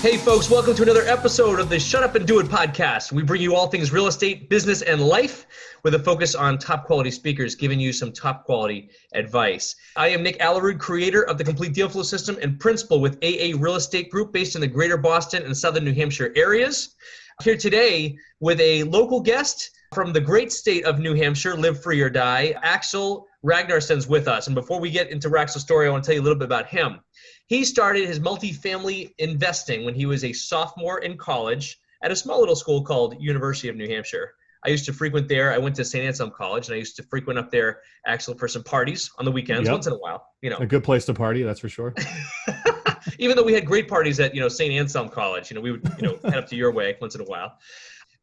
Hey folks, welcome to another episode of the Shut Up and Do It podcast. We bring you all things real estate, business, and life with a focus on top quality speakers giving you some top quality advice. I am Nick Allerud, creator of the Complete Deal Flow System and principal with AA Real Estate Group based in the greater Boston and southern New Hampshire areas. Here today with a local guest from the great state of New Hampshire, live free or die. Axel Ragnarsson's with us. And before we get into Axel's story, I want to tell you a little bit about him. He started his multifamily investing when he was a sophomore in college at a small little school called University of New Hampshire. I used to frequent there. I went to St. Anselm College, and I used to frequent up there, Axel, for some parties on the weekends, once in a while. You know, a good place to party, that's for sure. Even though we had great parties at St. Anselm College, we would head up to your way once in a while.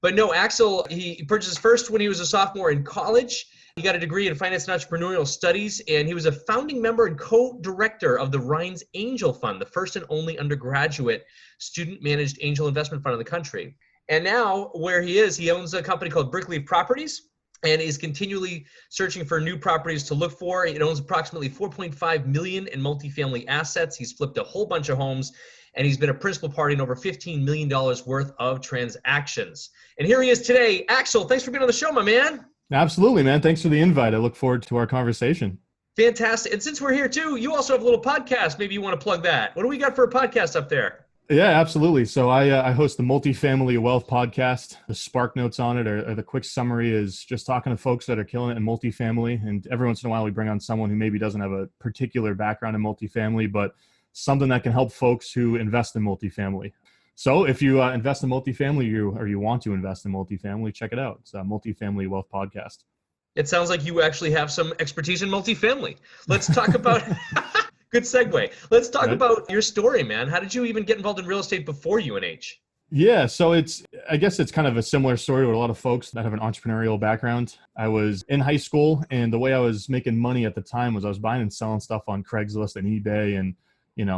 But no, Axel, he purchased his first when he was a sophomore in college. He got a degree in finance and entrepreneurial studies, and he was a founding member and co-director of the Rines Angel Fund, the first and only undergraduate student-managed angel investment fund in the country. And now, where he is, he owns a company called Brickleaf Properties, and is continually searching for new properties to look for. It owns approximately $4.5 million in multifamily assets. He's flipped a whole bunch of homes, and he's been a principal party in over $15 million worth of transactions. And here he is today. Axel, thanks for being on the show, my man. Absolutely, man. Thanks for the invite. I look forward to our conversation. Fantastic. And since we're here too, you also have a little podcast. Maybe you want to plug that. What do we got for a podcast up there? Yeah, absolutely. So I host the Multifamily Wealth podcast. The spark notes on it, or the quick summary, is just talking to folks that are killing it in multifamily. And every once in a while, we bring on someone who maybe doesn't have a particular background in multifamily, but something that can help folks who invest in multifamily. So if you invest in multifamily, or you want to invest in multifamily, check it out. It's a Multifamily Wealth podcast. It sounds like you actually have some expertise in multifamily. Let's talk about, good segue. Let's talk about your story, man. How did you even get involved in real estate before UNH? Yeah, so I guess it's kind of a similar story with a lot of folks that have an entrepreneurial background. I was in high school, and the way I was making money at the time was I was buying and selling stuff on Craigslist and eBay, and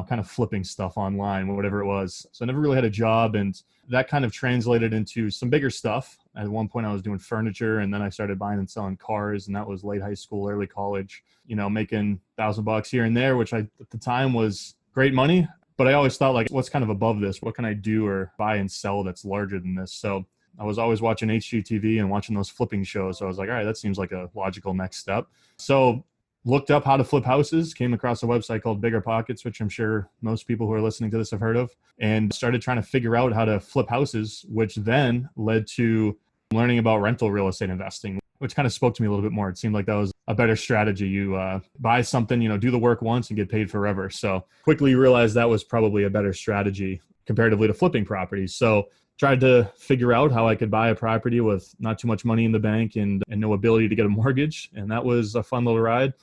kind of flipping stuff online, whatever it was. So I never really had a job, and that kind of translated into some bigger stuff. At one point I was doing furniture, and then I started buying and selling cars, and that was late high school, early college, making $1,000 here and there, which at the time was great money. But I always thought, like, what's kind of above this? What can I do or buy and sell that's larger than this? So I was always watching HGTV and watching those flipping shows. So I was like, all right, that seems like a logical next step. So looked up how to flip houses, came across a website called BRRRR, which I'm sure most people who are listening to this have heard of, and started trying to figure out how to flip houses, which then led to learning about rental real estate investing, which kind of spoke to me a little bit more. It seemed like that was a better strategy. You buy something, do the work once and get paid forever. So quickly realized that was probably a better strategy comparatively to flipping properties. So tried to figure out how I could buy a property with not too much money in the bank and no ability to get a mortgage. And that was a fun little ride.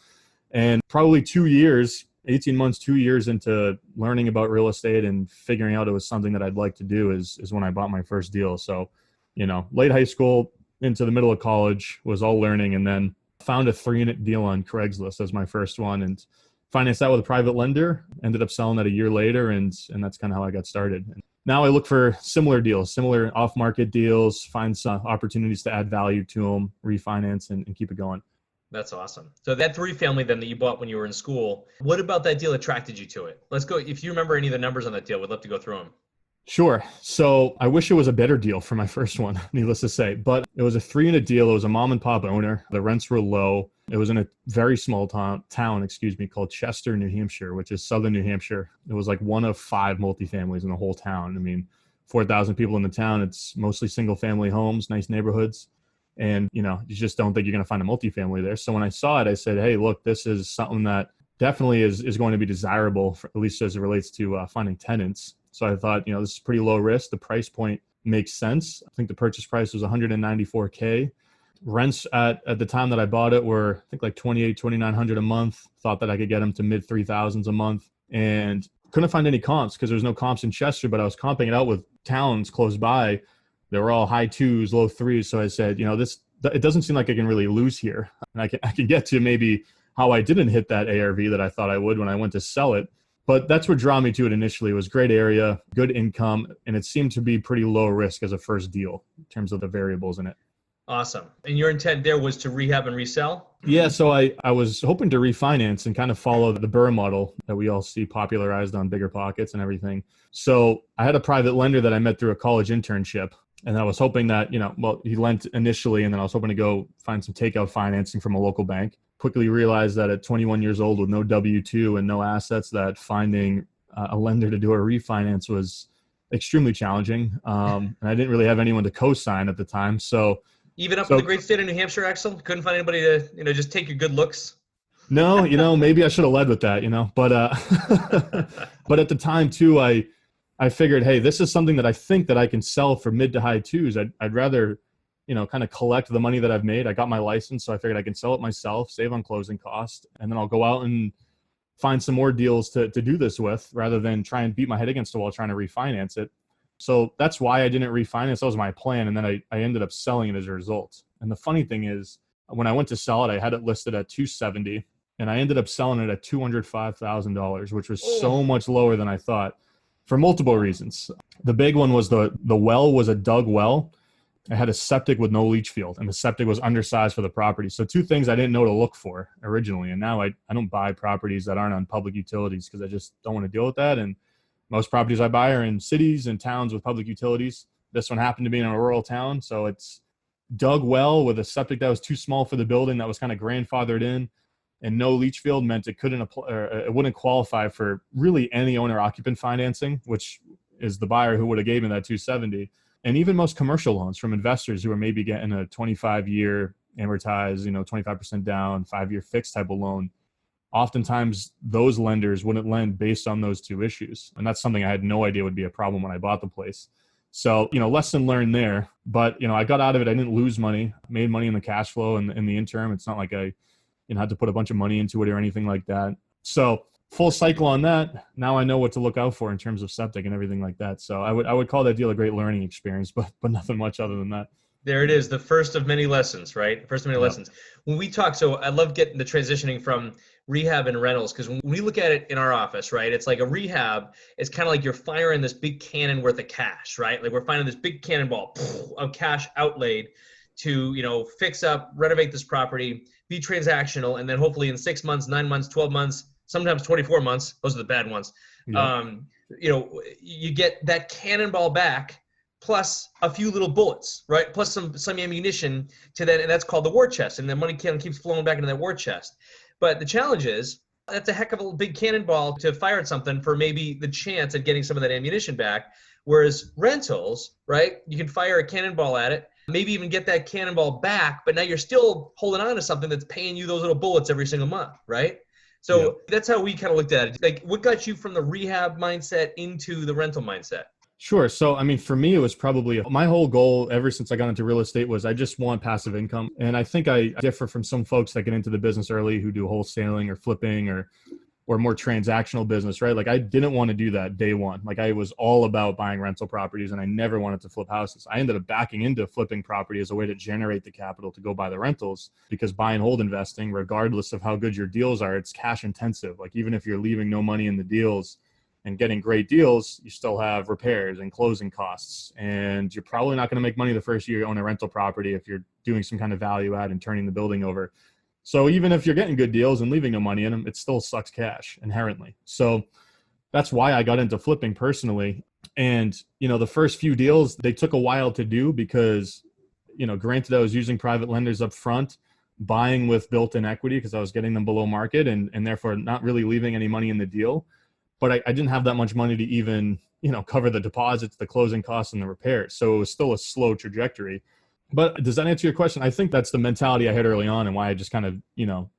And probably 18 months, 2 years into learning about real estate and figuring out it was something that I'd like to do is when I bought my first deal. So, late high school into the middle of college was all learning, and then found a 3-unit deal on Craigslist as my first one and financed that with a private lender, ended up selling that a year later. And that's kind of how I got started. Now I look for similar deals, similar off-market deals, find some opportunities to add value to them, refinance, and keep it going. That's awesome. So that 3-family then that you bought when you were in school, what about that deal attracted you to it? Let's go. If you remember any of the numbers on that deal, we'd love to go through them. Sure. So I wish it was a better deal for my first one, needless to say, but it was a 3-unit deal. It was a mom and pop owner. The rents were low. It was in a very small town, called Chester, New Hampshire, which is southern New Hampshire. It was like one of 5 multifamilies in the whole town. I mean, 4,000 people in the town. It's mostly single family homes, nice neighborhoods. And, you just don't think you're going to find a multifamily there. So when I saw it, I said, hey, look, this is something that definitely is going to be desirable, at least as it relates to finding tenants. So I thought, this is pretty low risk. The price point makes sense. I think the purchase price was $194K. Rents at the time that I bought it were, I think, like $2,900 a month. Thought that I could get them to mid 3,000s a month, and couldn't find any comps because there's no comps in Chester, but I was comping it out with towns close by. They were all high 2s, low 3s. So I said, it doesn't seem like I can really lose here. And I can get to maybe how I didn't hit that ARV that I thought I would when I went to sell it. But that's what drew me to it initially. It was great area, good income, and it seemed to be pretty low risk as a first deal in terms of the variables in it. Awesome. And your intent there was to rehab and resell? Yeah, so I was hoping to refinance and kind of follow the BRRRR model that we all see popularized on Bigger Pockets and everything. So I had a private lender that I met through a college internship, and I was hoping that, well, he lent initially, and then I was hoping to go find some takeout financing from a local bank. Quickly realized that at 21 years old with no W-2 and no assets, that finding a lender to do a refinance was extremely challenging. And I didn't really have anyone to co-sign at the time. So Even up in the great state of New Hampshire, Axel? Couldn't find anybody to, just take your good looks? No, maybe I should have led with that, but but at the time too, I figured, hey, this is something that I think that I can sell for mid to high twos. I'd rather, kind of collect the money that I've made. I got my license, so I figured I can sell it myself, save on closing costs, and then I'll go out and find some more deals to do this with, rather than try and beat my head against the wall trying to refinance it. So that's why I didn't refinance. That was my plan. And then I ended up selling it as a result. And the funny thing is, when I went to sell it, I had it listed at 270, and I ended up selling it at $205,000, which was so much lower than I thought for multiple reasons. The big one was the well was a dug well. I had a septic with no leach field, and the septic was undersized for the property. So two things I didn't know to look for originally. And now I don't buy properties that aren't on public utilities because I just don't want to deal with that. And most properties I buy are in cities and towns with public utilities. This one happened to be in a rural town. So it's dug well with a septic that was too small for the building, that was kind of grandfathered in, and no leach field meant it couldn't apply, or it wouldn't qualify for really any owner occupant financing, which is the buyer who would have gave me that 270. And even most commercial loans from investors who are maybe getting a 25-year amortized, 25% down, 5-year fixed type of loan. Oftentimes those lenders wouldn't lend based on those two issues. And that's something I had no idea would be a problem when I bought the place. So, lesson learned there. But, I got out of it. I didn't lose money, made money in the cash flow in the interim. It's not like I had to put a bunch of money into it or anything like that. So full cycle on that. Now I know what to look out for in terms of septic and everything like that. So I would call that deal a great learning experience, but nothing much other than that. There it is, the first of many lessons, right? First of many lessons. When we talk, so I love getting the transitioning from rehab and rentals, because when we look at it in our office, right, it's like a rehab, it's kind of like you're firing this big cannon worth of cash, right? Like we're finding this big cannonball of cash outlaid to, fix up, renovate this property, be transactional, and then hopefully in 6 months, 9 months, 12 months, sometimes 24 months, those are the bad ones, you get that cannonball back, plus a few little bullets, right? Plus some ammunition to that, and that's called the war chest. And the money cannon keeps flowing back into that war chest. But the challenge is, that's a heck of a big cannonball to fire at something for maybe the chance at getting some of that ammunition back. Whereas rentals, right? You can fire a cannonball at it, maybe even get that cannonball back, but now you're still holding on to something that's paying you those little bullets every single month, right? So that's how we kind of looked at it. Like, what got you from the rehab mindset into the rental mindset? Sure. So, for me, it was probably my whole goal ever since I got into real estate was I just want passive income. And I think I differ from some folks that get into the business early who do wholesaling or flipping or more transactional business, right? Like I didn't want to do that day one. Like I was all about buying rental properties and I never wanted to flip houses. I ended up backing into flipping property as a way to generate the capital to go buy the rentals, because buy and hold investing, regardless of how good your deals are, it's cash intensive. Like even if you're leaving no money in the deals and getting great deals, you still have repairs and closing costs. And you're probably not going to make money the first year you own a rental property if you're doing some kind of value add and turning the building over. So even if you're getting good deals and leaving no money in them, it still sucks cash inherently. So that's why I got into flipping personally. And, the first few deals, they took a while to do because, granted I was using private lenders up front, buying with built-in equity because I was getting them below market and therefore not really leaving any money in the deal. But I didn't have that much money to even, cover the deposits, the closing costs, and the repairs. So it was still a slow trajectory. But does that answer your question? I think that's the mentality I had early on and why I just kind of,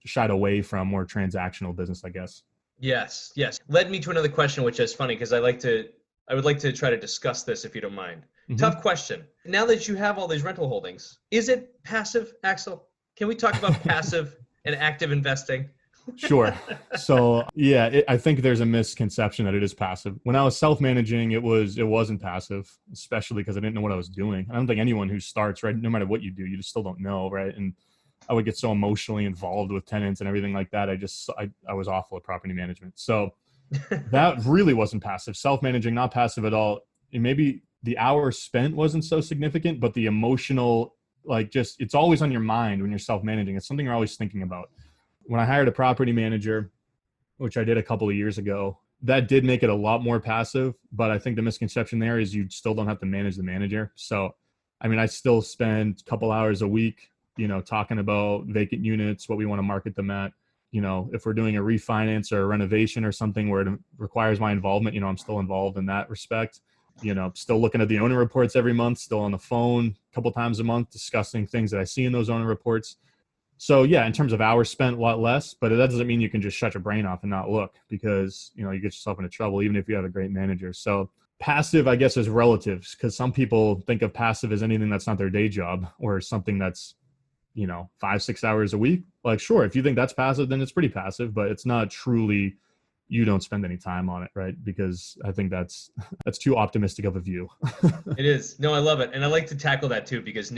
shied away from more transactional business, I guess. Yes. Led me to another question, which is funny because I would like to try to discuss this if you don't mind. Mm-hmm. Tough question. Now that you have all these rental holdings, is it passive, Axel? Can we talk about passive and active investing? Sure. So I think there's a misconception that it is passive. When I was self-managing, it wasn't passive, especially because I didn't know what I was doing. I don't think anyone who starts, right, no matter what you do, you just still don't know, right? And I would get so emotionally involved with tenants and everything like that. I was awful at property management. So that really wasn't passive. Self-managing, not passive at all. And maybe the hours spent wasn't so significant, but the emotional like just, it's always on your mind when you're self-managing. It's something you're always thinking about. When I hired a property manager, which I did a couple of years ago, that did make it a lot more passive. But I think the misconception there is you still don't have to manage the manager. So, I mean, I still spend a couple hours a week, talking about vacant units, what we want to market them at. If we're doing a refinance or a renovation or something where it requires my involvement, I'm still involved in that respect. Still looking at the owner reports every month, still on the phone a couple times a month, discussing things that I see in those owner reports. So yeah, in terms of hours spent, a lot less, but that doesn't mean you can just shut your brain off and not look, because, you get yourself into trouble, even if you have a great manager. So passive, I guess, is relative, because some people think of passive as anything that's not their day job or something that's, 5-6 hours a week. Like, sure, if you think that's passive, then it's pretty passive, but it's not truly, you don't spend any time on it, right? Because I think that's too optimistic of a view. It is. No, I love it. And I like to tackle that too, because,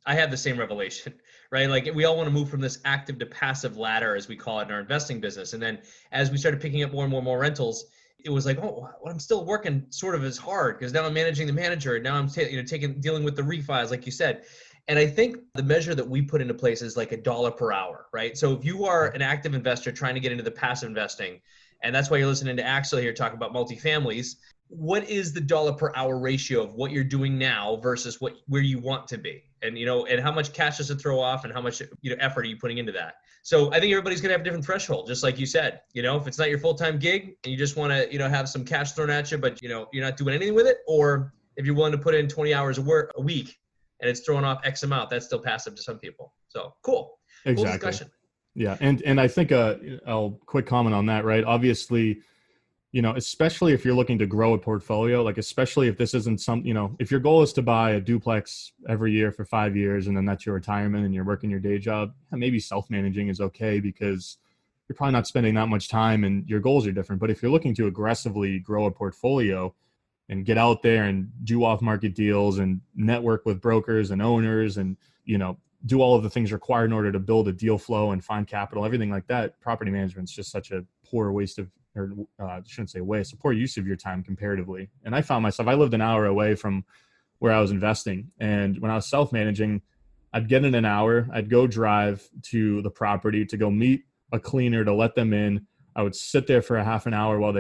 I have the same revelation, right? Like, we all want to move from this active to passive ladder, as we call it in our investing business. And then as we started picking up more and more rentals, it was like, oh, well, I'm still working sort of as hard, because now I'm managing the manager, and now I'm dealing with the refis, like you said. And I think the measure that we put into place is like $1 per hour, right? So if you are an active investor trying to get into the passive investing, and that's why you're listening to Axel here talking about multifamilies, what is the dollar per hour ratio of what you're doing now versus where you want to be? And, and how much cash does it throw off, and how much, effort are you putting into that? So I think everybody's going to have a different threshold, just like you said. If it's not your full-time gig and you just want to, have some cash thrown at you, but, you're not doing anything with it, or if you're willing to put in 20 hours of work a week and it's throwing off X amount, that's still passive to some people. So cool. Exactly. Cool discussion. Yeah. And I think I'll quick comment on that, right? Obviously, especially if you're looking to grow a portfolio, like especially if this isn't if your goal is to buy a duplex every year for 5 years and then that's your retirement and you're working your day job, maybe self-managing is okay, because you're probably not spending that much time and your goals are different. But if you're looking to aggressively grow a portfolio and get out there and do off-market deals and network with brokers and owners and, do all of the things required in order to build a deal flow and find capital, everything like that, property management is just such a poor waste of, or I shouldn't say waste, a poor use of your time comparatively. And I found myself, I lived an hour away from where I was investing. And when I was self-managing, I'd get in an hour, I'd go drive to the property to go meet a cleaner to let them in. I would sit there for a half an hour while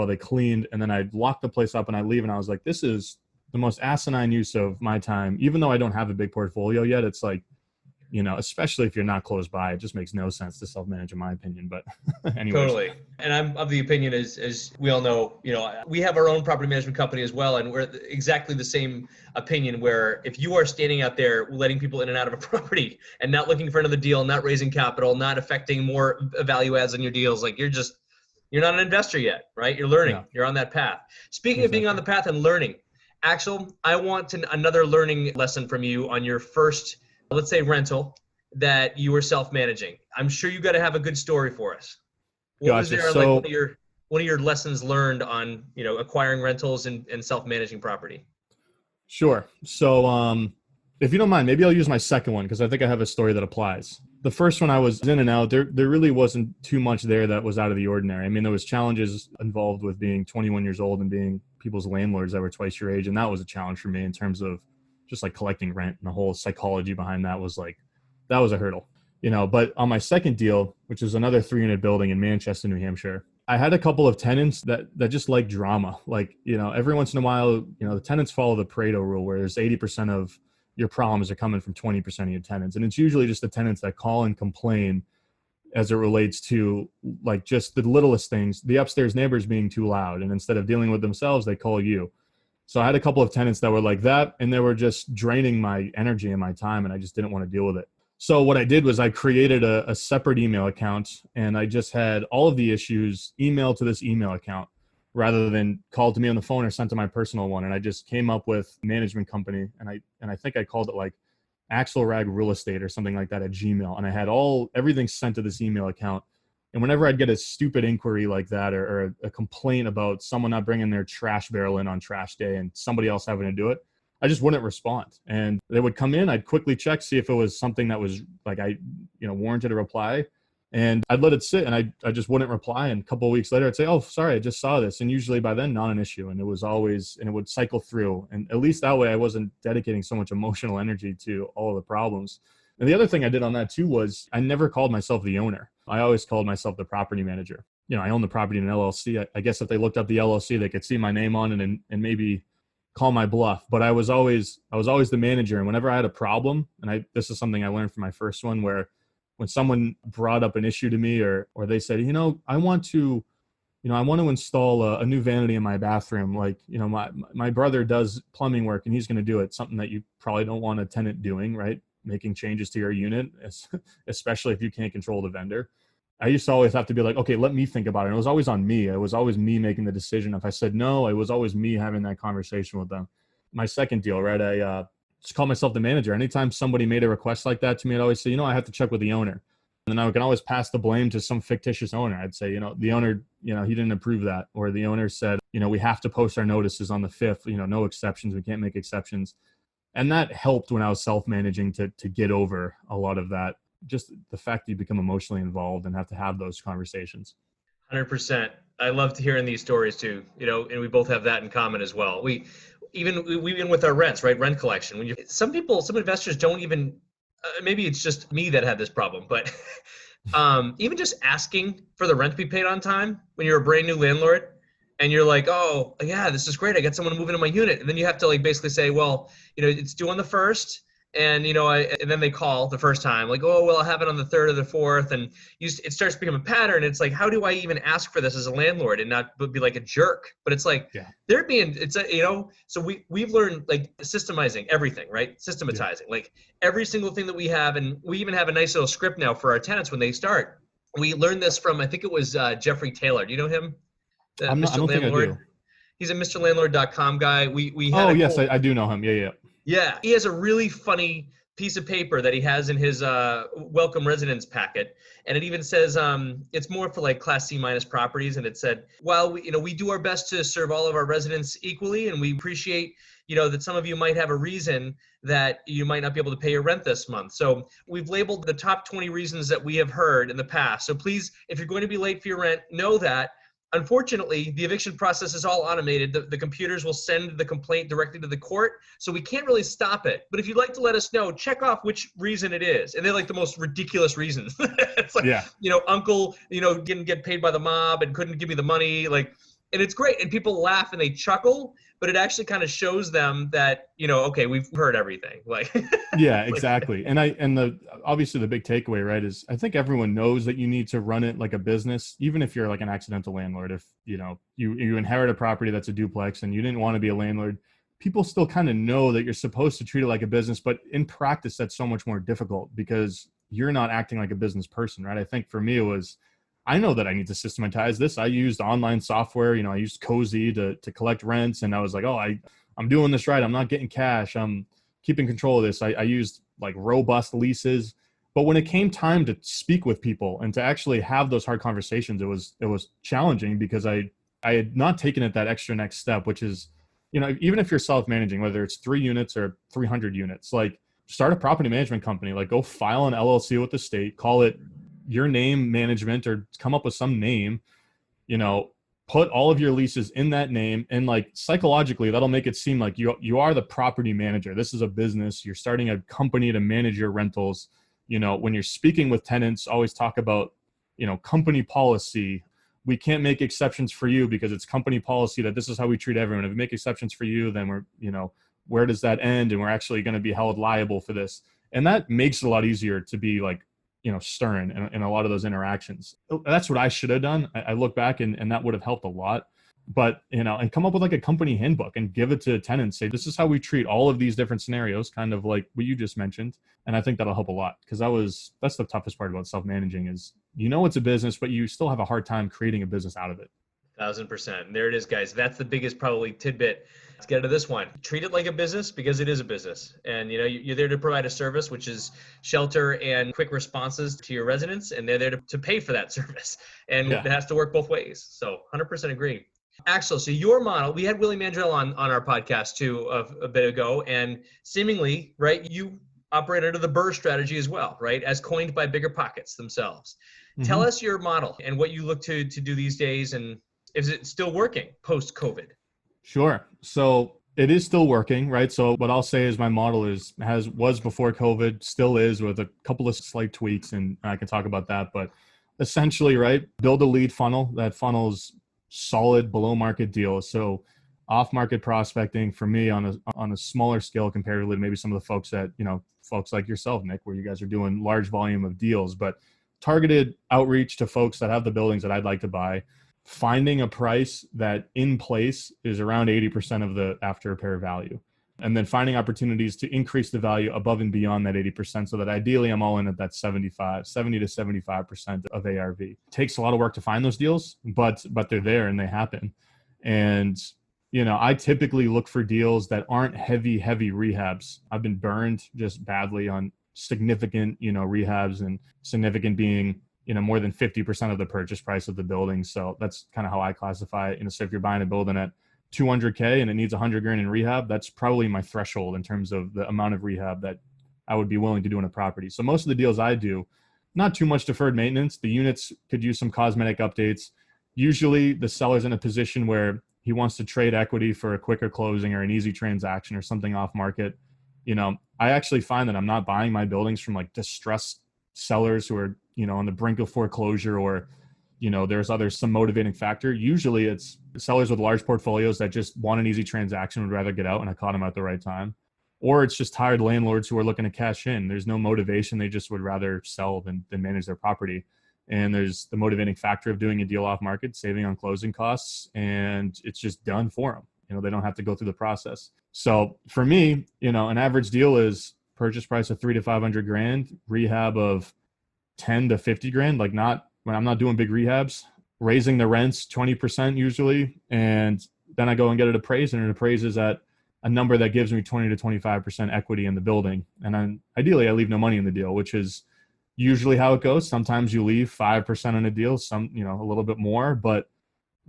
they cleaned, and then I'd lock the place up and I'd leave. And I was like, this is the most asinine use of my time. Even though I don't have a big portfolio yet, it's like, especially if you're not close by, it just makes no sense to self-manage, in my opinion. But anyway. Totally. And I'm of the opinion, as we all know, we have our own property management company as well. And we're exactly the same opinion, where if you are standing out there letting people in and out of a property and not looking for another deal, not raising capital, not affecting more value adds in your deals, like you're not an investor yet, right? You're learning. Yeah. You're on that path. Speaking of being on the path and learning, Axel, I want another learning lesson from you on your first, let's say, rental that you were self-managing. I'm sure you got to have a good story for us. What was there, like one of your lessons learned on, acquiring rentals and self-managing property? Sure. So if you don't mind, maybe I'll use my second one, because I think I have a story that applies. The first one, I was in and out. There really wasn't too much there that was out of the ordinary. I mean, there was challenges involved with being 21 years old and being people's landlords that were twice your age. And that was a challenge for me in terms of just like collecting rent, and the whole psychology behind that was that was a hurdle, But on my second deal, which is another 3-unit building in Manchester, New Hampshire, I had a couple of tenants that just like drama. Like, every once in a while, the tenants follow the Pareto rule, where there's 80% of your problems are coming from 20% of your tenants. And it's usually just the tenants that call and complain as it relates to like just the littlest things, the upstairs neighbors being too loud. And instead of dealing with themselves, they call you. So I had a couple of tenants that were like that, and they were just draining my energy and my time, and I just didn't want to deal with it. So what I did was I created a separate email account, and I just had all of the issues emailed to this email account rather than called to me on the phone or sent to my personal one. And I just came up with a management company, and I think I called it like Axel Ragnarsson Real Estate or something like that at Gmail. And I had everything sent to this email account. And whenever I'd get a stupid inquiry like that, or a complaint about someone not bringing their trash barrel in on trash day and somebody else having to do it, I just wouldn't respond. And they would come in, I'd quickly check, see if it was something that was like, warranted a reply. And I'd let it sit and I just wouldn't reply. And a couple of weeks later, I'd say, oh, sorry, I just saw this. And usually by then, not an issue. And it was always, and it would cycle through. And at least that way I wasn't dedicating so much emotional energy to all of the problems. And the other thing I did on that too was I never called myself the owner. I always called myself the property manager. I own the property in an LLC. I guess if they looked up the LLC, they could see my name on it and maybe call my bluff. But I was always the manager. And whenever I had a problem, and this is something I learned from my first one, where when someone brought up an issue to me or they said, I want to install a new vanity in my bathroom. Like, my brother does plumbing work and he's going to do it. Something that you probably don't want a tenant doing, right? Making changes to your unit, especially if you can't control the vendor. I used to always have to be like, okay, let me think about it. And it was always on me. It was always me making the decision. If I said no, it was always me having that conversation with them. My second deal, right? I just call myself the manager. Anytime somebody made a request like that to me, I'd always say, I have to check with the owner. And then I can always pass the blame to some fictitious owner. I'd say, the owner, he didn't approve that. Or the owner said, we have to post our notices on the 5th, no exceptions. We can't make exceptions. And that helped when I was self-managing to get over a lot of that. Just the fact that you become emotionally involved and have to have those conversations. 100%. I love hearing these stories too, and we both have that in common as well. We even with our rents, right? Rent collection. Some investors don't even, maybe it's just me that had this problem, but even just asking for the rent to be paid on time when you're a brand new landlord and you're like, oh yeah, this is great. I got someone to move into my unit. And then you have to basically say, well, it's due on the 1st. And, and then they call the first time like, oh, well, I'll have it on the 3rd or the 4th. And it starts to become a pattern. It's like, how do I even ask for this as a landlord and not be like a jerk? But it's like, so we've learned systemizing everything, right? Systematizing, like every single thing that we have. And we even have a nice little script now for our tenants when they start. We learned this from, I think it was Jeffrey Taylor. Do you know him? I don't think I do. He's a MrLandlord.com guy. I do know him. Yeah. Yeah, he has a really funny piece of paper that he has in his welcome residence packet, and it even says it's more for Class C minus properties. And it said, while we do our best to serve all of our residents equally, and we appreciate that some of you might have a reason that you might not be able to pay your rent this month. So we've labeled the top 20 reasons that we have heard in the past. So please, if you're going to be late for your rent, know that. Unfortunately, the eviction process is all automated. The computers will send the complaint directly to the court, so we can't really stop it. But if you'd like to let us know, check off which reason it is. And they're the most ridiculous reasons. It's uncle, didn't get paid by the mob and couldn't give me the money. And it's great. And people laugh and they chuckle, but it actually kind of shows them that, okay, we've heard everything. Yeah, exactly. And obviously the big takeaway, right, is I think everyone knows that you need to run it like a business, even if you're an accidental landlord. If, you inherit a property that's a duplex and you didn't want to be a landlord, people still kind of know that you're supposed to treat it like a business, but in practice, that's so much more difficult because you're not acting like a business person, right? I think for me, I know that I need to systematize this. I used online software, I used Cozy to collect rents. And I was like, oh, I'm doing this right. I'm not getting cash. I'm keeping control of this. I used robust leases. But when it came time to speak with people and to actually have those hard conversations, it was challenging because I had not taken it that extra next step, which is, even if you're self-managing, whether it's 3 units or 300 units, start a property management company, go file an LLC with the state, call it your name management or come up with some name, put all of your leases in that name. And psychologically, that'll make it seem like you are the property manager. This is a business. You're starting a company to manage your rentals. When you're speaking with tenants, always talk about, company policy. We can't make exceptions for you because it's company policy that this is how we treat everyone. If we make exceptions for you, then we're, where does that end? And we're actually going to be held liable for this. And that makes it a lot easier to be stern in a lot of those interactions. That's what I should have done. I look back and that would have helped a lot. But, and come up with a company handbook and give it to tenants. Say, this is how we treat all of these different scenarios, kind of like what you just mentioned. And I think that'll help a lot because that's the toughest part about self-managing is, it's a business, but you still have a hard time creating a business out of it. 1,000%. There it is, guys. That's the biggest probably tidbit. Let's get to this one. Treat it like a business because it is a business. And, you're there to provide a service, which is shelter and quick responses to your residents. And they're there to pay for that service. And It has to work both ways. So 100% agree. Axel, so your model, we had Willie Mandrell on our podcast too a bit ago. And seemingly, right, you operate under the BRRRR strategy as well, right? As coined by Bigger Pockets themselves. Tell Mhm. us your model and what you look to do these days, and is it still working post-COVID? Sure. So it is still working, right? So what I'll say is my model was before COVID, still is, with a couple of slight tweaks, and I can talk about that. But essentially, right, build a lead funnel. That funnel's solid below market deals. So off market prospecting for me on a smaller scale comparatively to maybe some of the folks that, folks like yourself, Nick, where you guys are doing large volume of deals, but targeted outreach to folks that have the buildings that I'd like to buy, finding a price that in place is around 80% of the after repair value, and then finding opportunities to increase the value above and beyond that 80%, so that ideally I'm all in at that 70 to 75% of ARV. It takes a lot of work to find those deals, but they're there and they happen. And I typically look for deals that aren't heavy rehabs. I've been burned just badly on significant, rehabs, and significant being, more than 50% of the purchase price of the building. So that's kind of how I classify it. So if you're buying a building at 200K and it needs 100 grand in rehab, that's probably my threshold in terms of the amount of rehab that I would be willing to do in a property. So most of the deals I do, not too much deferred maintenance. The units could use some cosmetic updates. Usually the seller's in a position where he wants to trade equity for a quicker closing or an easy transaction or something off market. I actually find that I'm not buying my buildings from like distressed sellers who are, on the brink of foreclosure, or, there's some motivating factor. Usually it's sellers with large portfolios that just want an easy transaction, would rather get out, and I caught them at the right time. Or it's just tired landlords who are looking to cash in. There's no motivation. They just would rather sell than manage their property. And there's the motivating factor of doing a deal off market, saving on closing costs, and it's just done for them. They don't have to go through the process. So for me, an average deal is purchase price of 300 to 500 grand, rehab of 10 to 50 grand, like not when I'm not doing big rehabs, raising the rents 20% usually. And then I go and get it appraised, and it appraises at a number that gives me 20 to 25% equity in the building. And then ideally I leave no money in the deal, which is usually how it goes. Sometimes you leave 5% on a deal, some, a little bit more, but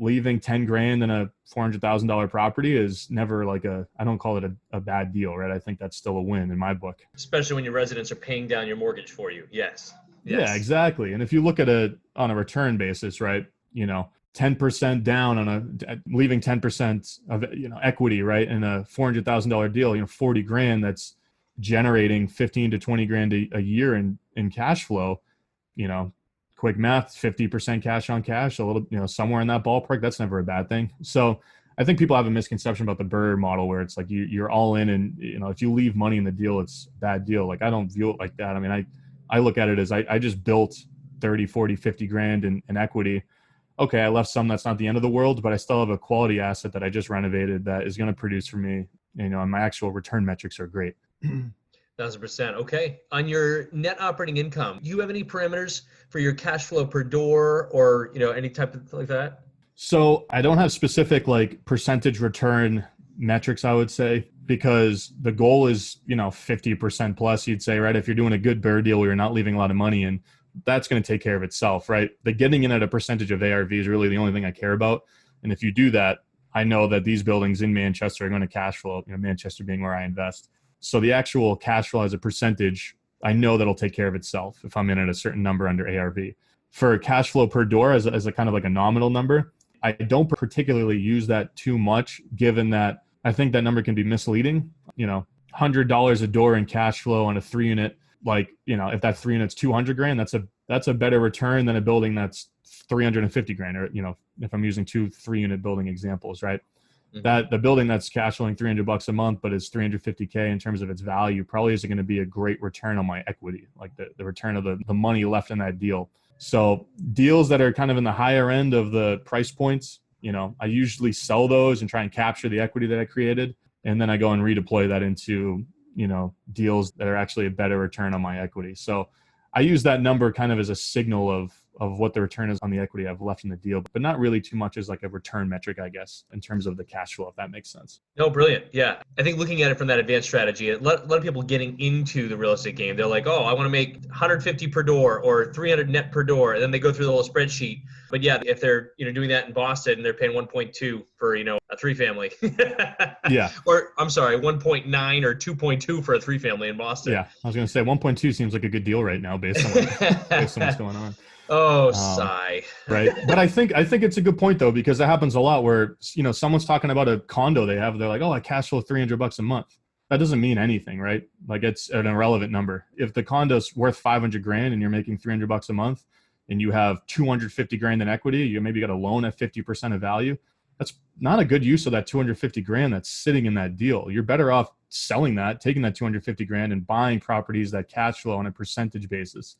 leaving 10 grand in a $400,000 property is never I don't call it a bad deal, right? I think that's still a win in my book. Especially when your residents are paying down your mortgage for you. Yes. Yeah, exactly. And if you look at on a return basis, right, 10% down on leaving 10% of, equity, right, in a $400,000 deal, 40 grand, that's generating 15 to 20 grand a year in cash flow, quick math, 50% cash on cash, a little, somewhere in that ballpark, that's never a bad thing. So I think people have a misconception about the BRRRR model, where it's like you're all in, and, if you leave money in the deal, it's a bad deal. Like, I don't view it like that. I mean, I look at it as I just built 30, 40, 50 grand in equity. Okay, I left some, that's not the end of the world, but I still have a quality asset that I just renovated that is going to produce for me, and my actual return metrics are great. 1,000%. Okay. On your net operating income, do you have any parameters for your cash flow per door, or, any type of like that? So I don't have specific percentage return metrics, I would say, because the goal is, 50% plus, you'd say, right? If you're doing a good BRRRR deal where you're not leaving a lot of money in, that's going to take care of itself, right? The getting in at a percentage of ARV is really the only thing I care about. And if you do that, I know that these buildings in Manchester are going to cash flow, Manchester being where I invest. So the actual cash flow as a percentage, I know that'll take care of itself if I'm in at a certain number under ARV. For cash flow per door as a kind of like a nominal number, I don't particularly use that too much, given that I think that number can be misleading. $100 a door in cash flow on a 3-unit, if that 3 units 200 grand, that's a better return than a building that's 350 grand, or, if I'm using 2 3-unit building examples, right? Mm-hmm. That the building that's cash flowing $300 a month, but is 350K in terms of its value, probably isn't going to be a great return on my equity, like the return of the money left in that deal. So deals that are kind of in the higher end of the price points, I usually sell those and try and capture the equity that I created. And then I go and redeploy that into, deals that are actually a better return on my equity. So I use that number kind of as a signal of what the return is on the equity I've left in the deal, but not really too much as like a return metric, I guess, in terms of the cash flow, if that makes sense. No, brilliant. Yeah. I think looking at it from that advanced strategy, a lot of people getting into the real estate game, they're like, oh, I want to make 150 per door or 300 net per door. And then they go through the whole spreadsheet. But yeah, if they're doing that in Boston and they're paying 1.2 for, a 3-family. Yeah. Or I'm sorry, 1.9 or 2.2 for a 3-family in Boston. Yeah. I was going to say 1.2 seems like a good deal right now based on based on what's going on. Oh, Um, sigh. right. But I think it's a good point though, because that happens a lot where, someone's talking about a condo they have. They're like, oh, I cash flow $300 a month. That doesn't mean anything, right? Like it's an irrelevant number. If the condo's worth 500 grand and you're making $300 a month and you have 250 grand in equity, you maybe got a loan at 50% of value. That's not a good use of that 250 grand that's sitting in that deal. You're better off selling that, taking that 250 grand and buying properties that cash flow on a percentage basis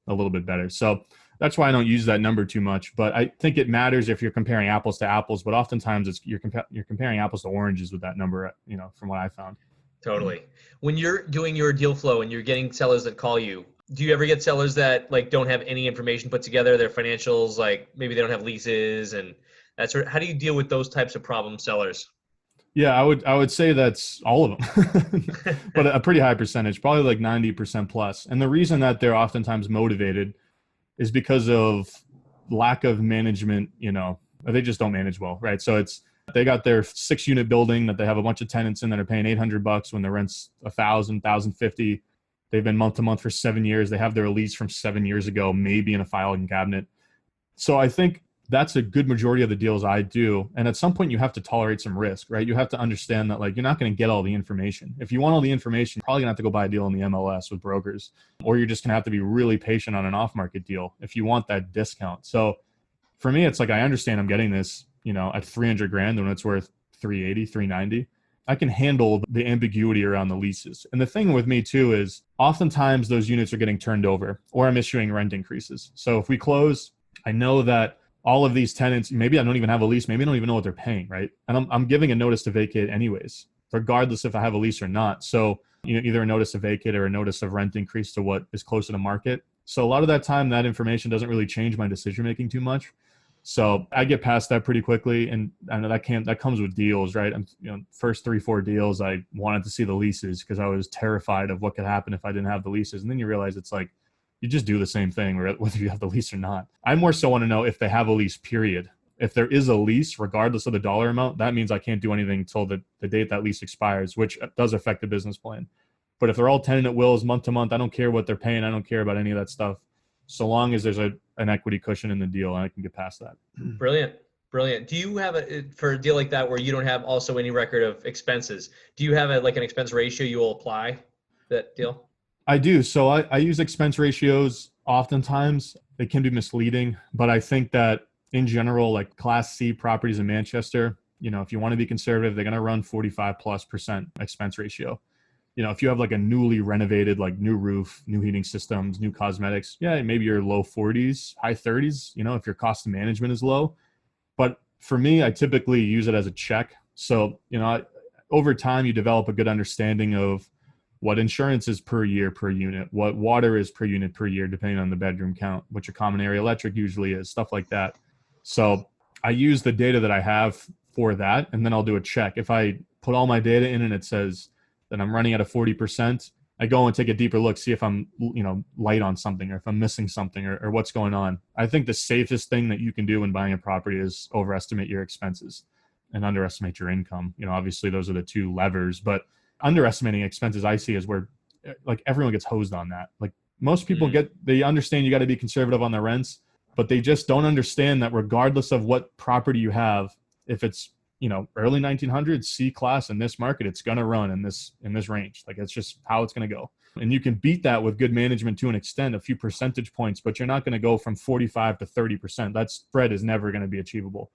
a little bit better. So that's why I don't use that number too much. But I think it matters if you're comparing apples to apples. But oftentimes you're comparing apples to oranges with that number, from what I found. Totally. When you're doing your deal flow and you're getting sellers that call you, do you ever get sellers that like don't have any information put together, their financials, like maybe they don't have leases and that sort of, how do you deal with those types of problem sellers? Yeah, I would say that's all of them, but a pretty high percentage, probably like 90% plus. And the reason that they're oftentimes motivated is because of lack of management, they just don't manage well, right? So they got their 6-unit building that they have a bunch of tenants in that are paying $800 when the rent's $1,000, $1,050. They've been month to month for 7 years. They have their lease from 7 years ago, maybe in a filing cabinet. So I think that's a good majority of the deals I do. And at some point you have to tolerate some risk, right? You have to understand that like you're not going to get all the information. If you want all the information, you're probably gonna have to go buy a deal in the MLS with brokers, or you're just gonna have to be really patient on an off-market deal if you want that discount. So for me, it's like, I understand I'm getting this, at 300 grand when it's worth 380, 390. I can handle the ambiguity around the leases. And the thing with me too is oftentimes those units are getting turned over or I'm issuing rent increases. So if we close, I know that all of these tenants, maybe I don't even have a lease, maybe I don't even know what they're paying, right? And I'm giving a notice to vacate anyways, regardless if I have a lease or not. So, either a notice to vacate or a notice of rent increase to what is closer to market. So a lot of that time, that information doesn't really change my decision-making too much. So I get past that pretty quickly. And I know that comes with deals, right? First 3-4 deals, I wanted to see the leases because I was terrified of what could happen if I didn't have the leases. And then you realize it's like, you just do the same thing whether you have the lease or not. I more so want to know if they have a lease, period. If there is a lease, regardless of the dollar amount, that means I can't do anything until the date that lease expires, which does affect the business plan. But if they're all tenant at wills month to month, I don't care what they're paying. I don't care about any of that stuff. So long as there's an equity cushion in the deal, I can get past that. Brilliant. Do you have for a deal like that where you don't have also any record of expenses, do you have an expense ratio you will apply that deal? I do. So I use expense ratios oftentimes. They can be misleading, but I think that in general, like Class C properties in Manchester, if you want to be conservative, they're going to run 45+% expense ratio. If you have like a newly renovated, like new roof, new heating systems, new cosmetics, yeah, maybe you're low 40s, high 30s, if your cost of management is low. But for me, I typically use it as a check. So, over time, you develop a good understanding of what insurance is per year, per unit, what water is per unit, per year, depending on the bedroom count, what your common area electric usually is, stuff like that. So I use the data that I have for that, and then I'll do a check. If I put all my data in and it says that I'm running at a 40%, I go and take a deeper look, see if I'm, light on something or if I'm missing something or what's going on. I think the safest thing that you can do when buying a property is overestimate your expenses and underestimate your income. Obviously those are the two levers, but underestimating expenses I see is where like everyone gets hosed on that. Like most people they understand you got to be conservative on the rents, but they just don't understand that regardless of what property you have, if it's, early 1900s C class in this market, it's going to run in this range. Like it's just how it's going to go. And you can beat that with good management to an extent, a few percentage points, but you're not going to go from 45 to 30%. That spread is never going to be achievable.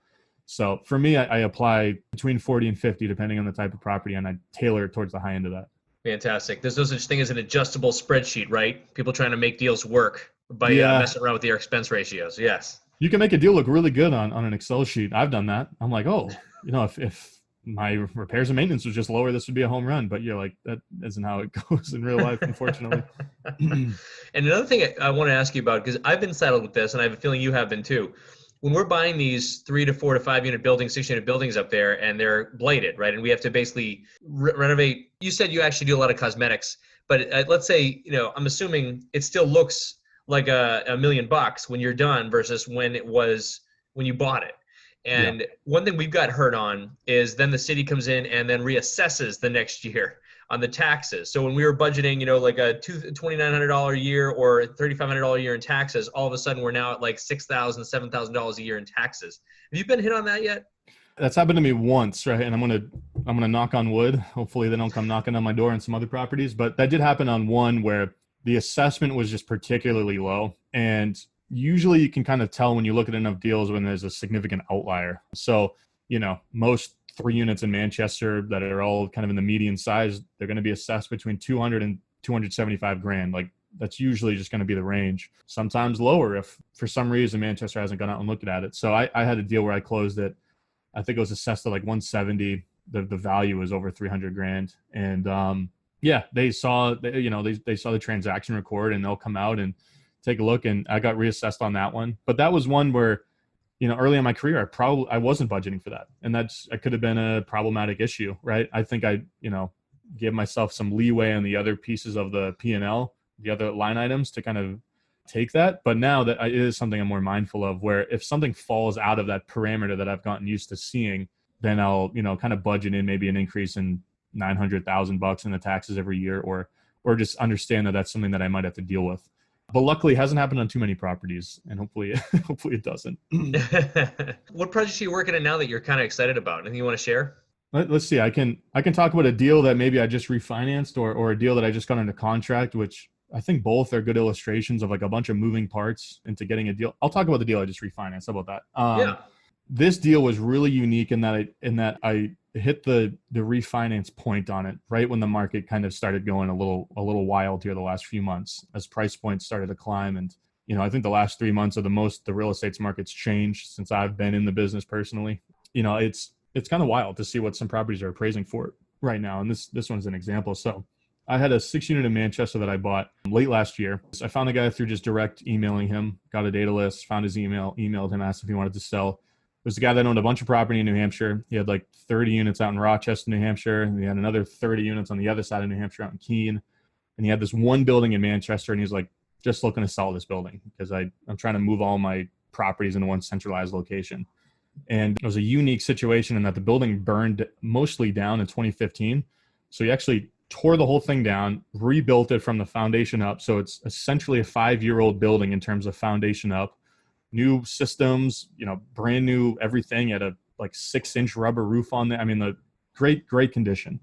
So for me, I apply between 40 and 50, depending on the type of property, and I tailor it towards the high end of that. Fantastic. There's no such thing as an adjustable spreadsheet, right? People trying to make deals work by messing around with their expense ratios. Yes. You can make a deal look really good on an Excel sheet. I've done that. I'm like, oh, if my repairs and maintenance was just lower, this would be a home run. But you're like, that isn't how it goes in real life, unfortunately. And another thing I want to ask you about, because I've been saddled with this and I have a feeling you have been too. When we're buying these 3 to 4 to 5 unit buildings, 6 unit buildings up there, and they're blighted, right? And we have to basically renovate. You said you actually do a lot of cosmetics, but let's say, I'm assuming it still looks like $1 million when you're done versus when you bought it. Yeah. And one thing we've got hurt on is then the city comes in and then reassesses the next year on the taxes. So when we were budgeting, like a $2,900 a year or $3,500 a year in taxes, all of a sudden we're now at like $6,000, $7,000 a year in taxes. Have you been hit on that yet? That's happened to me once, right? And I'm gonna knock on wood. Hopefully they don't come knocking on my door on some other properties. But that did happen on one where the assessment was just particularly low. And usually you can kind of tell when you look at enough deals when there's a significant outlier. So, most 3 units in Manchester that are all kind of in the median size, they're going to be assessed between 200 and 275 grand. Like that's usually just going to be the range. Sometimes lower if for some reason Manchester hasn't gone out and looked at it. So I had a deal where I closed it. I think it was assessed at like 170. The value was over 300 grand. And yeah, they saw they saw the transaction record, and they'll come out and take a look. And I got reassessed on that one. But that was one where, early in my career, I wasn't budgeting for that. And that could have been a problematic issue, right? I think I gave myself some leeway on the other pieces of the P&L, the other line items to kind of take that. But now that it is something I'm more mindful of, where if something falls out of that parameter that I've gotten used to seeing, then I'll, kind of budget in maybe an increase in $900,000 in the taxes every year, or just understand that that's something that I might have to deal with. But luckily it hasn't happened on too many properties, and hopefully it doesn't. What projects are you working on now that you're kind of excited about? Anything you want to share? Let's see. I can talk about a deal that maybe I just refinanced, or a deal that I just got under contract, which I think both are good illustrations of like a bunch of moving parts into getting a deal. I'll talk about the deal I just refinanced. How about that? Yeah. This deal was really unique in that I hit the refinance point on it right when the market kind of started going a little wild here the last few months, as price points started to climb. And I think the last 3 months are the most the real estate market's changed since I've been in the business personally. It's kind of wild to see what some properties are appraising for right now, and this one's an example. So I had a 6-unit in Manchester that I bought late last year. So I found the guy through just direct emailing him, got a data list, found his email, emailed him, asked if he wanted to sell. It was the guy that owned a bunch of property in New Hampshire. He had like 30 units out in Rochester, New Hampshire, and he had another 30 units on the other side of New Hampshire out in Keene. And he had this one building in Manchester, and he's like, just looking to sell this building because I'm trying to move all my properties into one centralized location. And it was a unique situation in that the building burned mostly down in 2015. So he actually tore the whole thing down, rebuilt it from the foundation up. So it's essentially a 5-year-old building in terms of foundation up. New systems, brand new everything. Had a like 6-inch rubber roof on there. I mean, the great condition.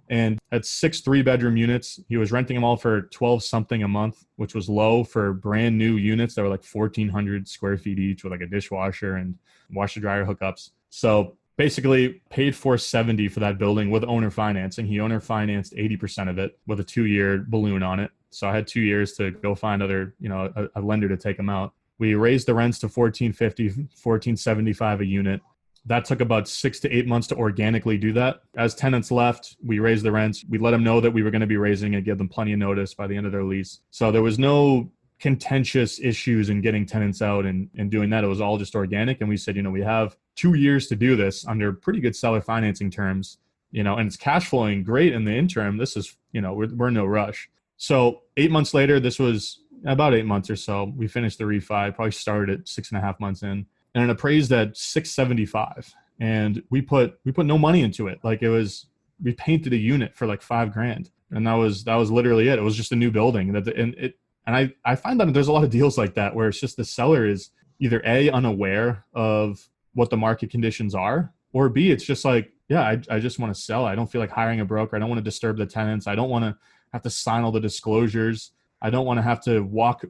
And had 6 3-bedroom units. He was renting them all for 12 something a month, which was low for brand new units that were like 1,400 square feet each with like a dishwasher and washer dryer hookups. So basically paid $470 for that building with owner financing. He owner financed 80% of it with a 2-year balloon on it. So I had 2 years to go find other, a lender to take them out. We raised the rents to $1,450, $1,475 a unit. That took about 6 to 8 months to organically do that. As tenants left, we raised the rents. We let them know that we were going to be raising and give them plenty of notice by the end of their lease. So there was no contentious issues in getting tenants out and doing that. It was all just organic. And we said, we have 2 years to do this under pretty good seller financing terms, and it's cash flowing great in the interim. This is, we're in no rush. So 8 months later, this was about 8 months or so, we finished the refi, probably started at 6.5 months in, and it appraised at 675. And we put no money into it. Like we painted a unit for like $5,000. And that was literally it. It was just a new building. And I find that there's a lot of deals like that where it's just the seller is either A, unaware of what the market conditions are, or B, it's just like, yeah, I just want to sell. I don't feel like hiring a broker. I don't want to disturb the tenants. I don't want to have to sign all the disclosures. I don't want to have to walk,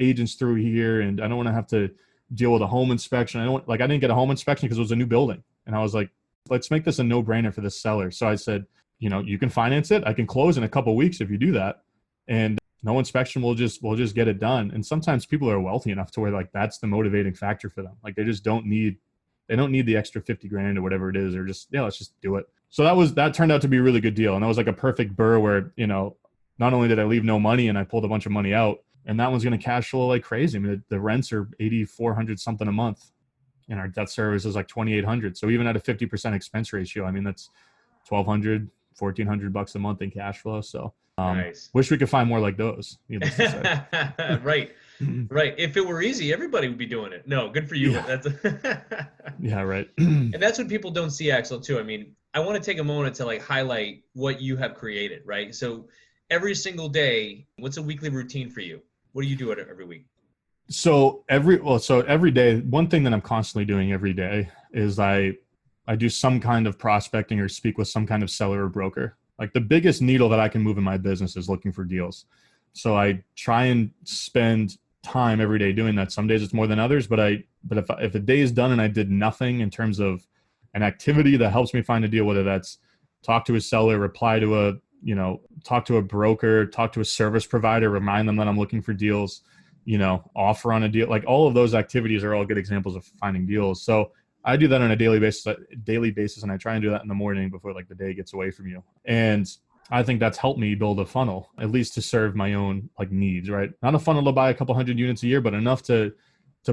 agents through here. And I don't want to have to deal with a home inspection. I didn't get a home inspection because it was a new building. And I was like, let's make this a no-brainer for the seller. So I said, you can finance it. I can close in a couple of weeks if you do that. And no inspection, we'll just get it done. And sometimes people are wealthy enough to where like that's the motivating factor for them. Like they just don't need the extra $50,000 or whatever it is, or just, let's just do it. So that turned out to be a really good deal. And that was like a perfect BRRRR where, not only did I leave no money and I pulled a bunch of money out, and that one's going to cash flow like crazy. I mean, the rents are $8,400 something a month, and our debt service is like $2,800. So even at a 50% expense ratio, I mean, that's $1,200, $1,400 a month in cash flow. So Nice. Wish we could find more like those, needless to say. Right. Right. If it were easy, everybody would be doing it. No, good for you. Yeah. That's Yeah, right. and that's what people don't see, Axel, too. I mean, I want to take a moment to like highlight what you have created, right? So every single day, what's a weekly routine for you? What do you do every week? So every day, one thing that I'm constantly doing every day is I do some kind of prospecting or speak with some kind of seller or broker. Like the biggest needle that I can move in my business is looking for deals. So I try and spend time every day doing that. Some days it's more than others, but if a day is done and I did nothing in terms of an activity that helps me find a deal, whether that's talk to a seller, reply to talk to a broker, talk to a service provider, remind them that I'm looking for deals, offer on a deal, like all of those activities are all good examples of finding deals. So I do that on a daily basis. And I try and do that in the morning before like the day gets away from you. And I think that's helped me build a funnel, at least to serve my own like needs, right? Not a funnel to buy a couple hundred units a year, but enough to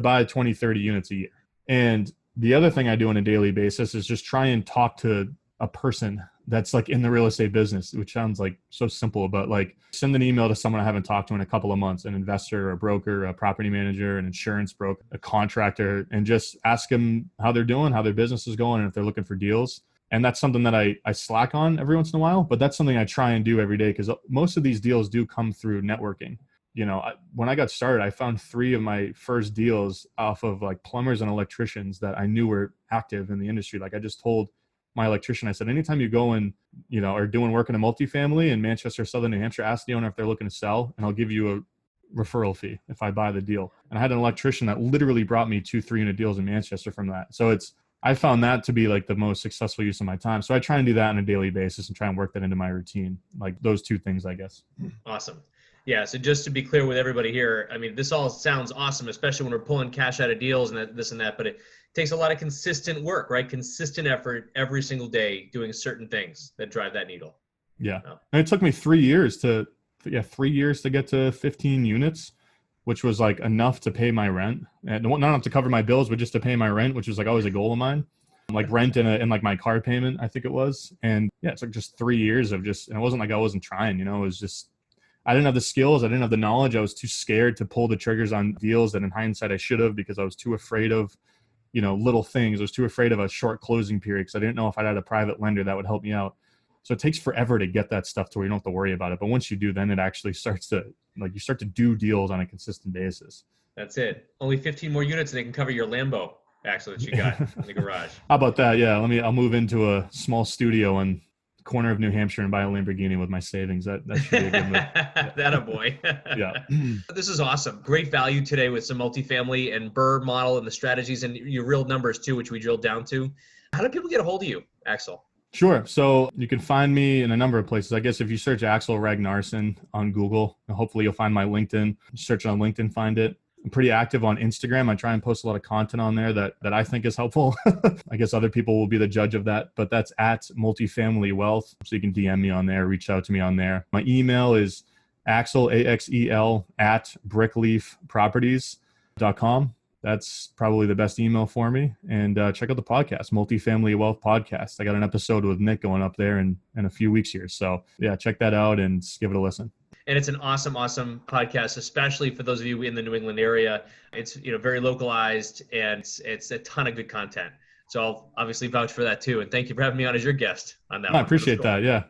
buy 20, 30 units a year. And the other thing I do on a daily basis is just try and talk to a person that's like in the real estate business, which sounds like so simple, but like send an email to someone I haven't talked to in a couple of months, an investor, a broker, a property manager, an insurance broker, a contractor, and just ask them how they're doing, how their business is going, and if they're looking for deals. And that's something that I slack on every once in a while, but that's something I try and do every day because most of these deals do come through networking. When I got started, I found 3 of my first deals off of like plumbers and electricians that I knew were active in the industry. Like I just told my electrician, I said, anytime you go and, are doing work in a multifamily in Manchester, Southern New Hampshire, ask the owner if they're looking to sell, and I'll give you a referral fee if I buy the deal. And I had an electrician that literally brought me 2-3 unit deals in Manchester from that. So I found that to be like the most successful use of my time. So I try and do that on a daily basis and try and work that into my routine. Like those 2 things, I guess. Awesome. Yeah. So just to be clear with everybody here, I mean, this all sounds awesome, especially when we're pulling cash out of deals and this and that, but it takes a lot of consistent work, right? Consistent effort every single day doing certain things that drive that needle. Yeah. And it took me 3 years to get to 15 units, which was like enough to pay my rent, and not enough to cover my bills, but just to pay my rent, which was like always a goal of mine. Like rent and like my car payment, I think it was. And yeah, it's like just 3 years of and it wasn't like I wasn't trying, it was just, I didn't have the skills. I didn't have the knowledge. I was too scared to pull the triggers on deals that in hindsight I should have, because I was too afraid of, little things. I was too afraid of a short closing period because I didn't know if I had a private lender that would help me out. So it takes forever to get that stuff to where you don't have to worry about it. But once you do, then it actually starts to, you start to do deals on a consistent basis. That's it. Only 15 more units and they can cover your Lambo, Axel, that you got in the garage. How about that? Yeah. I'll move into a small studio in the corner of New Hampshire and buy a Lamborghini with my savings. That should be a good move. Yeah. That a boy. Yeah. This is awesome. Great value today with some multifamily and BRRRR model and the strategies and your real numbers too, which we drilled down to. How do people get a hold of you, Axel? Sure. So you can find me in a number of places. I guess if you search Axel Ragnarsson on Google, hopefully you'll find my LinkedIn. Search on LinkedIn, find it. I'm pretty active on Instagram. I try and post a lot of content on there that I think is helpful. I guess other people will be the judge of that, but that's at Multifamily Wealth. So you can DM me on there, reach out to me on there. My email is Axel, AXEL, at brickleafproperties.com. That's probably the best email for me. And check out the podcast, Multifamily Wealth Podcast. I got an episode with Nick going up there in a few weeks here. So yeah, check that out and give it a listen. And it's an awesome, awesome podcast, especially for those of you in the New England area. It's very localized and it's a ton of good content. So I'll obviously vouch for that too. And thank you for having me on as your guest on that. I appreciate that. Yeah.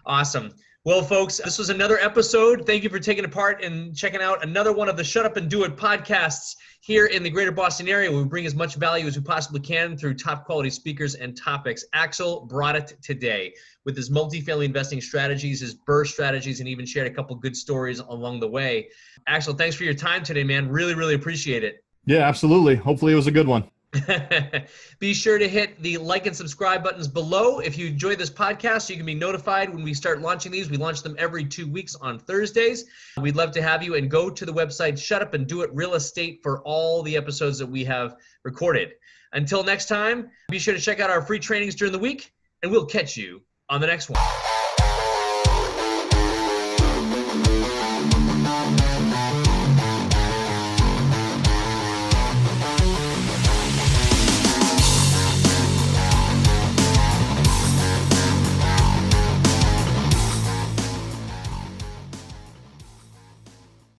Awesome. Well, folks, this was another episode. Thank you for taking part and checking out another one of the Shut Up and Do It podcasts here in the greater Boston area. We bring as much value as we possibly can through top quality speakers and topics. Axel brought it today with his multifamily investing strategies, his BRRRR strategies, and even shared a couple good stories along the way. Axel, thanks for your time today, man. Really, really appreciate it. Yeah, absolutely. Hopefully it was a good one. Be sure to hit the like and subscribe buttons below if you enjoy this podcast so you can be notified when we start launching these. We launch them every 2 weeks on Thursdays. We'd love to have you, and go to the website Shut Up and Do It Real Estate for all the episodes that we have recorded. Until next time, be sure to check out our free trainings during the week, and we'll catch you on the next one.